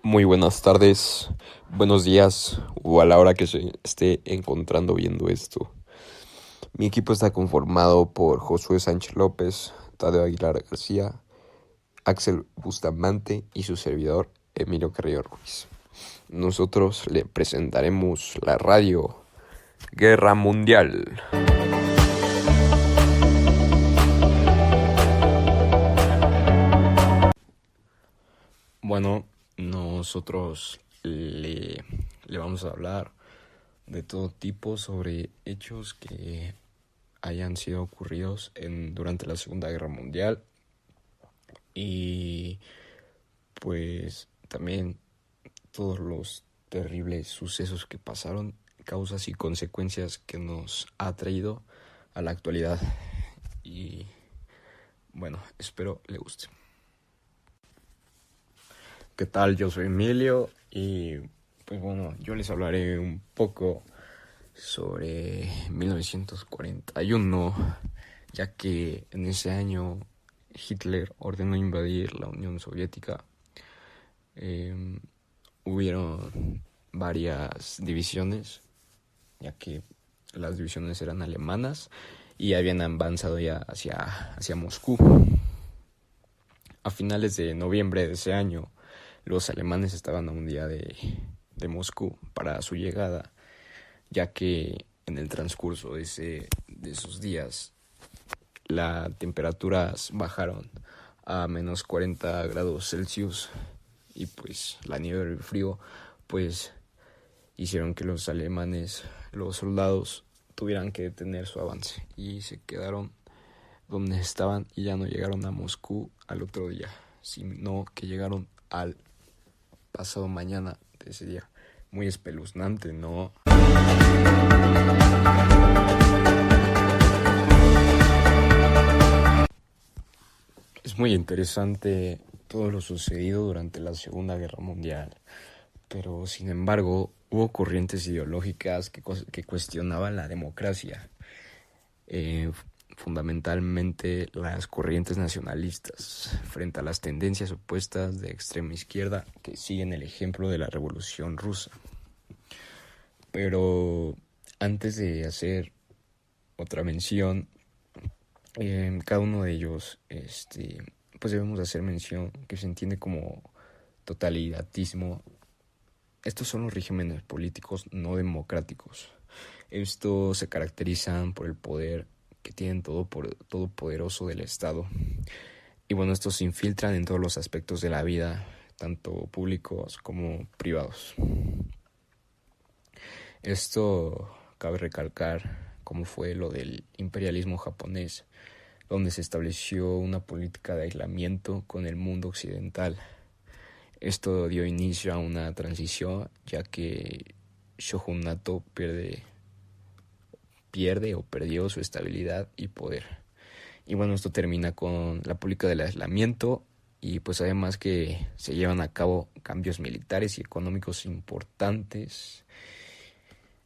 Muy buenas tardes, buenos días o a la hora que se esté encontrando viendo esto. Mi equipo está conformado por Josué Sánchez López, Tadeo Aguilar García, Axel Bustamante y su servidor Emilio Carrillo Ruiz. Nosotros le presentaremos la radio Guerra Mundial. Bueno, nosotros le vamos a hablar de todo tipo sobre hechos que hayan sido ocurridos durante la Segunda Guerra Mundial y pues también todos los terribles sucesos que pasaron, causas y consecuencias que nos ha traído a la actualidad. Y bueno, espero le guste. ¿Qué tal? Yo soy Emilio y pues bueno, yo les hablaré un poco sobre 1941, ya que en ese año Hitler ordenó invadir la Unión Soviética. Hubieron varias divisiones, ya que las divisiones eran alemanas y habían avanzado ya hacia Moscú. A finales de noviembre de ese año, los alemanes estaban a un día de Moscú para su llegada, ya que en el transcurso de esos días las temperaturas bajaron a menos 40 grados Celsius y pues la nieve y el frío pues hicieron que los alemanes, los soldados, tuvieran que detener su avance y se quedaron donde estaban y ya no llegaron a Moscú al otro día, sino que llegaron al pasado mañana de ese día. Muy espeluznante, ¿no? Es muy interesante todo lo sucedido durante la Segunda Guerra Mundial, pero sin embargo hubo corrientes ideológicas que cuestionaban la democracia, eh, fundamentalmente las corrientes nacionalistas, frente a las tendencias opuestas de extrema izquierda que siguen el ejemplo de la Revolución Rusa. Pero antes de hacer otra mención, cada uno de ellos, pues debemos hacer mención que se entiende como totalitarismo. Estos son los regímenes políticos no democráticos. Estos se caracterizan por el poder que tienen todopoderoso del Estado. Y bueno, estos se infiltran en todos los aspectos de la vida, tanto públicos como privados. Esto cabe recalcar cómo fue lo del imperialismo japonés, donde se estableció una política de aislamiento con el mundo occidental. Esto dio inicio a una transición, ya que Shogunato pierde o perdió su estabilidad y poder. Y bueno, esto termina con la política del aislamiento y pues además que se llevan a cabo cambios militares y económicos importantes.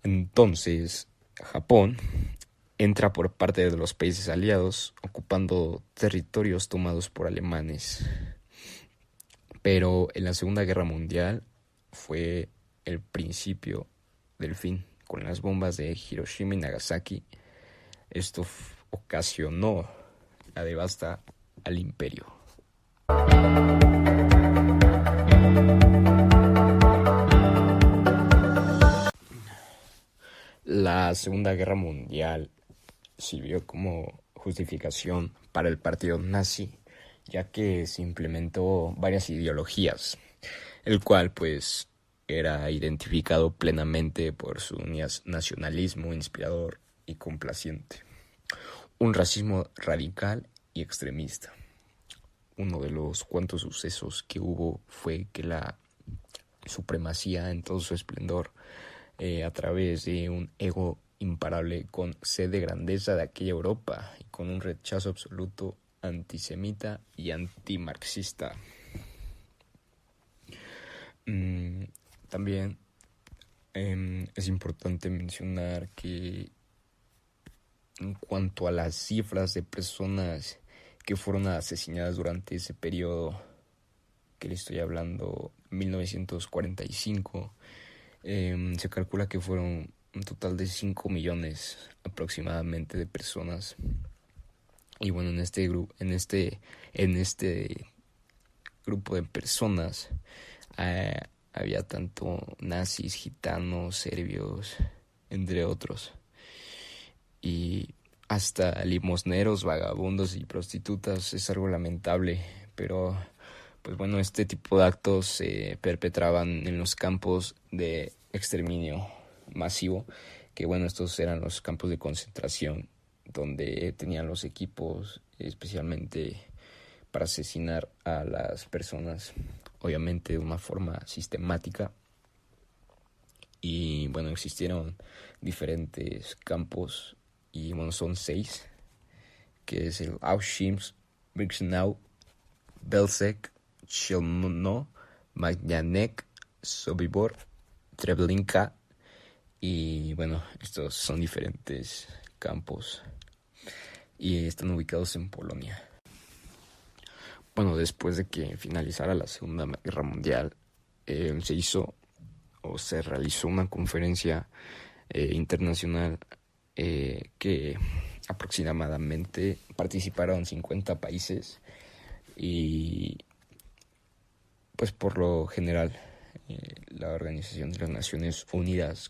Entonces, Japón entra por parte de los países aliados, ocupando territorios tomados por alemanes. Pero en la Segunda Guerra Mundial fue el principio del fin. Con las bombas de Hiroshima y Nagasaki, esto ocasionó la devasta al imperio. La Segunda Guerra Mundial sirvió como justificación para el partido nazi, ya que se implementó varias ideologías, el cual pues era identificado plenamente por su nacionalismo inspirador y complaciente, un racismo radical y extremista. Uno de los cuantos sucesos que hubo fue que la supremacía en todo su esplendor, a través de un ego imparable con sed de grandeza de aquella Europa y con un rechazo absoluto antisemita y antimarxista. También es importante mencionar que en cuanto a las cifras de personas que fueron asesinadas durante ese periodo, que le estoy hablando, 1945, se calcula que fueron un total de 5 millones aproximadamente de personas. Y bueno, en este grupo de personas eh, había tanto nazis, gitanos, serbios, entre otros. Y hasta limosneros, vagabundos y prostitutas. Es algo lamentable, pero pues bueno, este tipo de actos se perpetraban en los campos de exterminio masivo, que bueno, estos eran los campos de concentración, donde tenían los equipos especialmente para asesinar a las personas, obviamente de una forma sistemática. Y bueno, existieron diferentes campos, y bueno, son 6, que es el Auschwitz, Birkenau, Belzec, Chelmno, Majdanek, Sobibor, Treblinka. Y bueno, estos son diferentes campos y están ubicados en Polonia. Bueno, después de que finalizara la Segunda Guerra Mundial, se realizó una conferencia internacional que aproximadamente participaron 50 países, y pues por lo general la Organización de las Naciones Unidas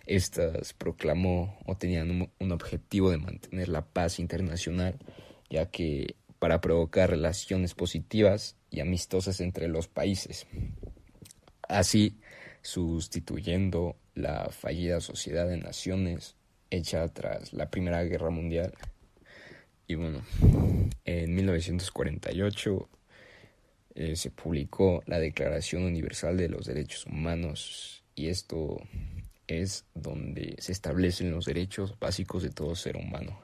estas proclamó o tenían un objetivo de mantener la paz internacional, ya que para provocar relaciones positivas y amistosas entre los países, así sustituyendo la fallida Sociedad de Naciones hecha tras la Primera Guerra Mundial. Y bueno, en 1948 se publicó la Declaración Universal de los Derechos Humanos, y esto es donde se establecen los derechos básicos de todo ser humano.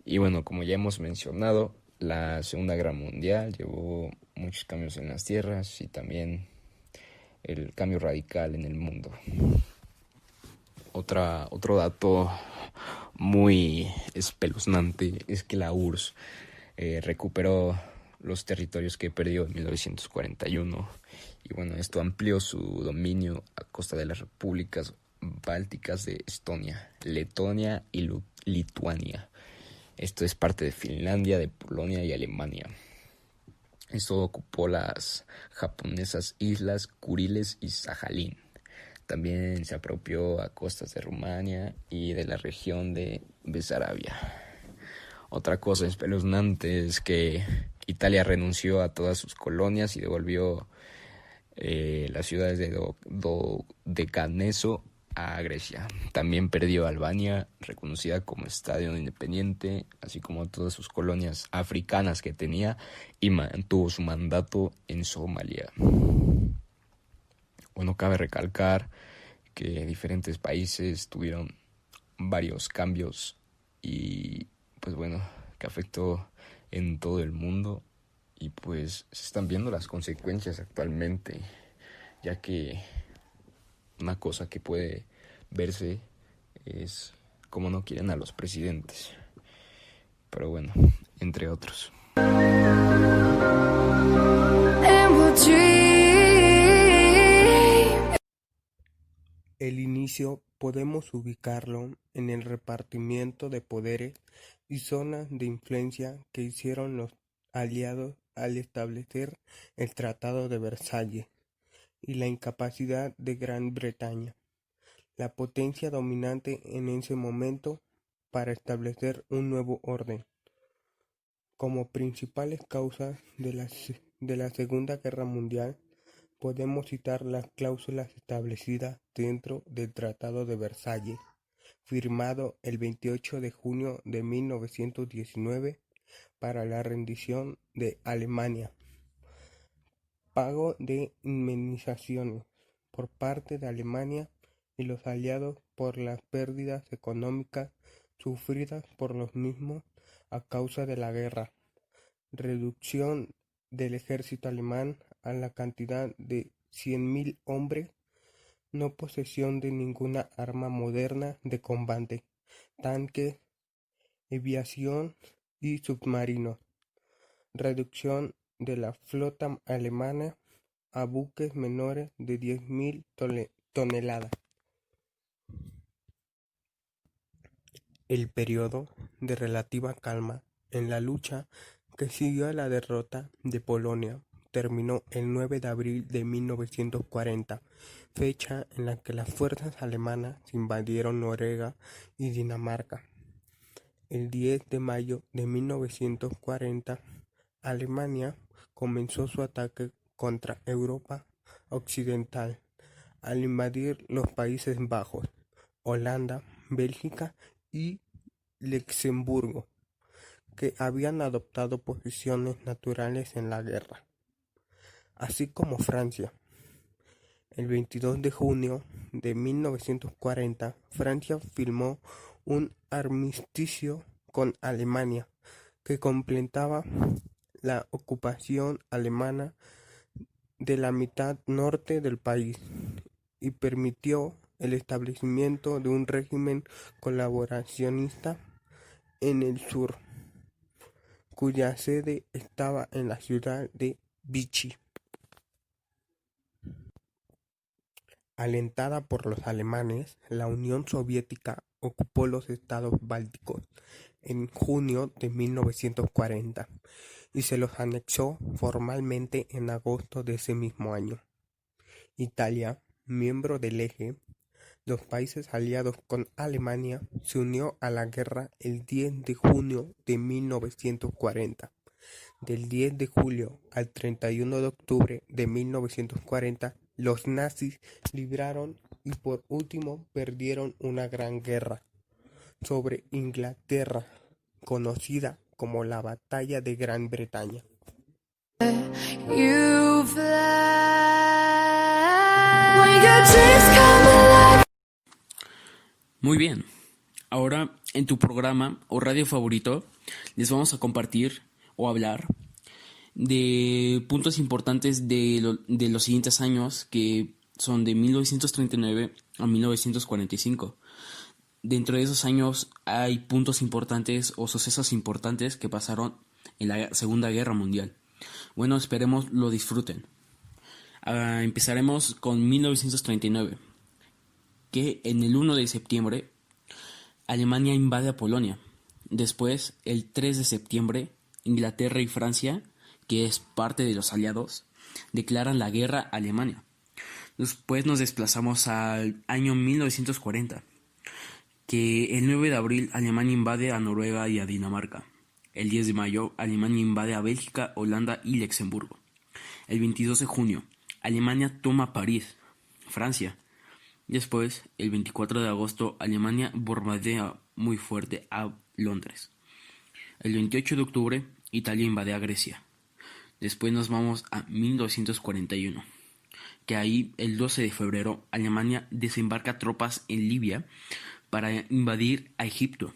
Y bueno, como ya hemos mencionado, la Segunda Guerra Mundial llevó muchos cambios en las tierras y también el cambio radical en el mundo. Otro dato muy espeluznante es que la URSS recuperó los territorios que perdió en 1941, y bueno, esto amplió su dominio a costa de las repúblicas bálticas de Estonia, Letonia y Lituania. Esto es parte de Finlandia, de Polonia y Alemania. Esto ocupó las japonesas islas Kuriles y Sajalín. También se apropió a costas de Rumania y de la región de Besarabia. Otra cosa espeluznante es que Italia renunció a todas sus colonias y devolvió las ciudades de Dodecaneso a Grecia. También perdió Albania, reconocida como Estado independiente, así como todas sus colonias africanas que tenía, y mantuvo su mandato en Somalia. Bueno, cabe recalcar que diferentes países tuvieron varios cambios, y pues bueno, que afectó en todo el mundo, y pues se están viendo las consecuencias actualmente, ya que una cosa que puede verse es cómo no quieren a los presidentes, pero bueno, entre otros. El inicio podemos ubicarlo en el repartimiento de poderes y zonas de influencia que hicieron los aliados al establecer el Tratado de Versalles, y la incapacidad de Gran Bretaña, la potencia dominante en ese momento, para establecer un nuevo orden. Como principales causas de la Segunda Guerra Mundial, podemos citar las cláusulas establecidas dentro del Tratado de Versalles, firmado el 28 de junio de 1919 para la rendición de Alemania. Pago de indemnizaciones por parte de Alemania y los aliados por las pérdidas económicas sufridas por los mismos a causa de la guerra. Reducción del ejército alemán a la cantidad de 100.000 hombres. No posesión de ninguna arma moderna de combate, tanques, aviación y submarinos. Reducción de la flota alemana a buques menores de 10.000 toneladas. El periodo de relativa calma en la lucha que siguió a la derrota de Polonia terminó el 9 de abril de 1940, fecha en la que las fuerzas alemanas invadieron Noruega y Dinamarca. El 10 de mayo de 1940, Alemania comenzó su ataque contra Europa Occidental al invadir los Países Bajos, Holanda, Bélgica y Luxemburgo, que habían adoptado posiciones naturales en la guerra, así como Francia. El 22 de junio de 1940, Francia firmó un armisticio con Alemania que completaba la ocupación alemana de la mitad norte del país y permitió el establecimiento de un régimen colaboracionista en el sur, cuya sede estaba en la ciudad de Vichy. Alentada por los alemanes, la Unión Soviética ocupó los estados bálticos en junio de 1940 y se los anexó formalmente en agosto de ese mismo año. Italia, miembro del Eje, los países aliados con Alemania, se unió a la guerra el 10 de junio de 1940. Del 10 de julio al 31 de octubre de 1940, los nazis libraron y por último perdieron una gran guerra sobre Inglaterra, conocida como la Batalla de Gran Bretaña. Muy bien, ahora en tu programa o radio favorito les vamos a compartir o hablar de puntos importantes de los siguientes años, que son de 1939 a 1945. Dentro de esos años hay puntos importantes o sucesos importantes que pasaron en la Segunda Guerra Mundial. Bueno, esperemos lo disfruten. Empezaremos con 1939, que en el 1 de septiembre Alemania invade a Polonia. Después, el 3 de septiembre, Inglaterra y Francia, que es parte de los aliados, declaran la guerra a Alemania. Después nos desplazamos al año 1940, que el 9 de abril Alemania invade a Noruega y a Dinamarca. El 10 de mayo Alemania invade a Bélgica, Holanda y Luxemburgo. El 22 de junio Alemania toma París, Francia. Después, el 24 de agosto, Alemania bombardea muy fuerte a Londres. El 28 de octubre, Italia invade a Grecia. Después nos vamos a 1941, que ahí el 12 de febrero Alemania desembarca tropas en Libia para invadir a Egipto.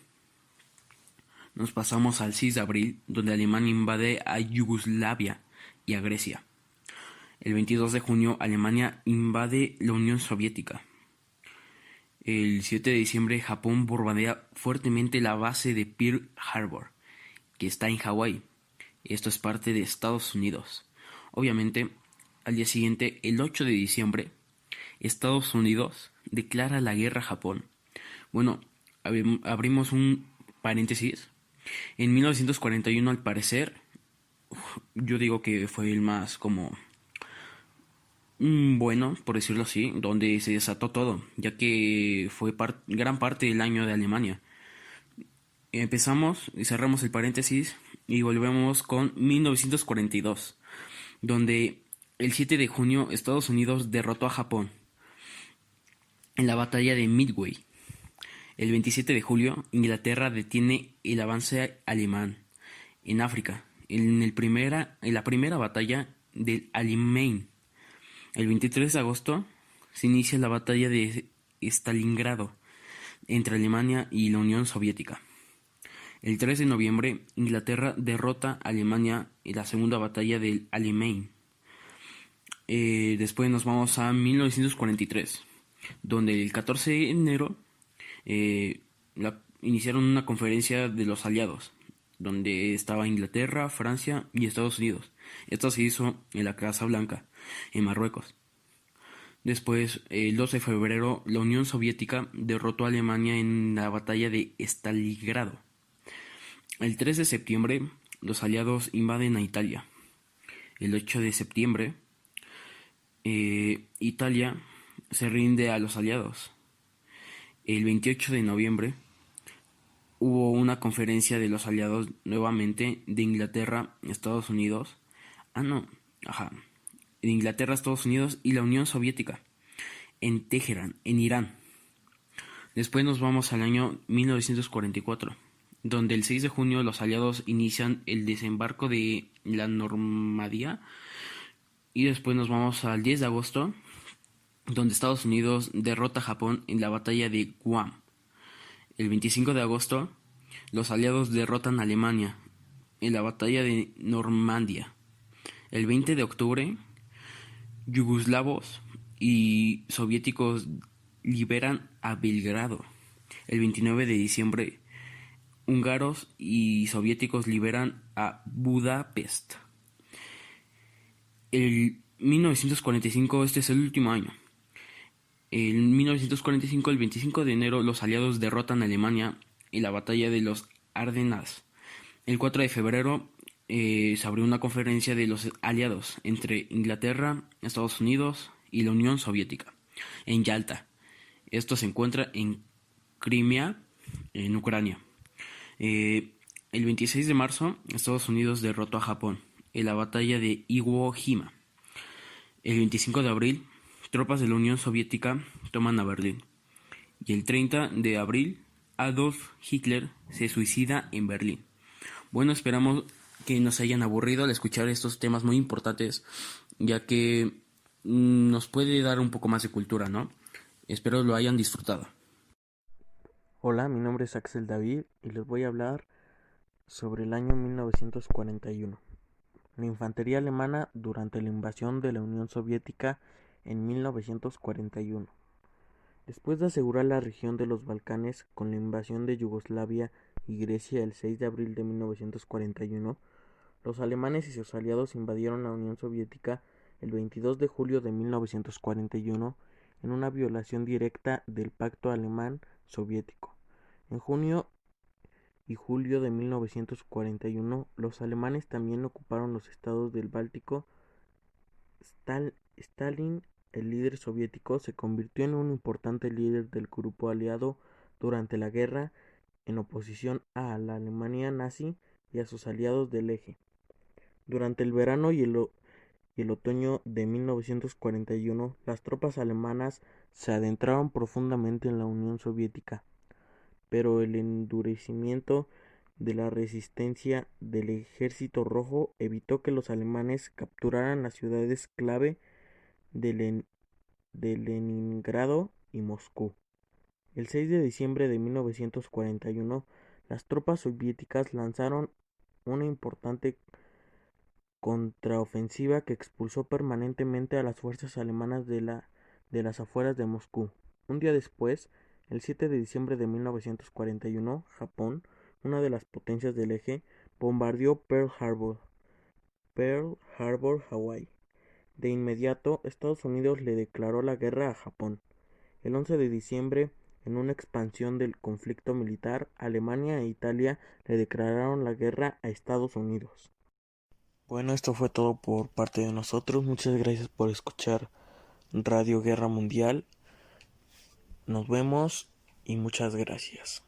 Nos pasamos al 6 de abril, donde Alemania invade a Yugoslavia y a Grecia. El 22 de junio Alemania invade la Unión Soviética. El 7 de diciembre Japón bombardea fuertemente la base de Pearl Harbor, que está en Hawái. Esto es parte de Estados Unidos. Obviamente, al día siguiente, el 8 de diciembre, Estados Unidos declara la guerra a Japón. Bueno, abrimos un paréntesis. En 1941, al parecer, yo digo que fue el más como bueno, por decirlo así, donde se desató todo, ya que fue gran parte del año de Alemania. Empezamos y cerramos el paréntesis y volvemos con 1942, donde el 7 de junio Estados Unidos derrotó a Japón en la batalla de Midway. El 27 de julio Inglaterra detiene el avance alemán en África en la primera batalla del Alamein. El 23 de agosto se inicia la batalla de Stalingrado entre Alemania y la Unión Soviética. El 3 de noviembre, Inglaterra derrota a Alemania en la segunda batalla del Alamein. Después nos vamos a 1943, donde el 14 de enero iniciaron una conferencia de los aliados donde estaba Inglaterra, Francia y Estados Unidos. Esto se hizo en la Casa Blanca, en Marruecos. Después, el 12 de febrero, la Unión Soviética derrotó a Alemania en la batalla de Stalingrado. El 3 de septiembre, los aliados invaden a Italia. El 8 de septiembre, Italia se rinde a los aliados. El 28 de noviembre, hubo una conferencia de los aliados nuevamente de Inglaterra, Estados Unidos. De Inglaterra, Estados Unidos y la Unión Soviética en Teherán, en Irán. Después nos vamos al año 1944, donde el 6 de junio los aliados inician el desembarco de la Normandía, y después nos vamos al 10 de agosto, donde Estados Unidos derrota a Japón en la batalla de Guam. El 25 de agosto, los aliados derrotan a Alemania en la batalla de Normandía. El 20 de octubre, yugoslavos y soviéticos liberan a Belgrado. El 29 de diciembre, húngaros y soviéticos liberan a Budapest. El 1945, este es el último año. En 1945, el 25 de enero, los aliados derrotan a Alemania en la batalla de los Ardenas. El 4 de febrero se abrió una conferencia de los aliados entre Inglaterra, Estados Unidos y la Unión Soviética en Yalta. Esto se encuentra en Crimea, en Ucrania. El 26 de marzo, Estados Unidos derrotó a Japón en la batalla de Iwo Jima. El 25 de abril, tropas de la Unión Soviética toman a Berlín. Y el 30 de abril, Adolf Hitler se suicida en Berlín. Bueno, esperamos que no se hayan aburrido al escuchar estos temas muy importantes, ya que nos puede dar un poco más de cultura, ¿no? Espero lo hayan disfrutado. Hola, mi nombre es Axel David y les voy a hablar sobre el año 1941. La infantería alemana durante la invasión de la Unión Soviética en 1941. Después de asegurar la región de los Balcanes con la invasión de Yugoslavia y Grecia el 6 de abril de 1941, los alemanes y sus aliados invadieron la Unión Soviética el 22 de julio de 1941 en una violación directa del Pacto Alemán-Soviético. En junio y julio de 1941, los alemanes también ocuparon los estados del Báltico. Stalin, el líder soviético, se convirtió en un importante líder del grupo aliado durante la guerra, en oposición a la Alemania nazi y a sus aliados del Eje. Durante el verano y el otoño de 1941, las tropas alemanas se adentraron profundamente en la Unión Soviética, pero el endurecimiento de la resistencia del Ejército Rojo evitó que los alemanes capturaran las ciudades clave de Leningrado y Moscú. El 6 de diciembre de 1941, las tropas soviéticas lanzaron una importante contraofensiva que expulsó permanentemente a las fuerzas alemanas de las afueras de Moscú. Un día después, el 7 de diciembre de 1941, Japón, una de las potencias del Eje, bombardeó Pearl Harbor, Hawái. De inmediato, Estados Unidos le declaró la guerra a Japón. El 11 de diciembre, en una expansión del conflicto militar, Alemania e Italia le declararon la guerra a Estados Unidos. Bueno, esto fue todo por parte de nosotros. Muchas gracias por escuchar Radio Guerra Mundial. Nos vemos y muchas gracias.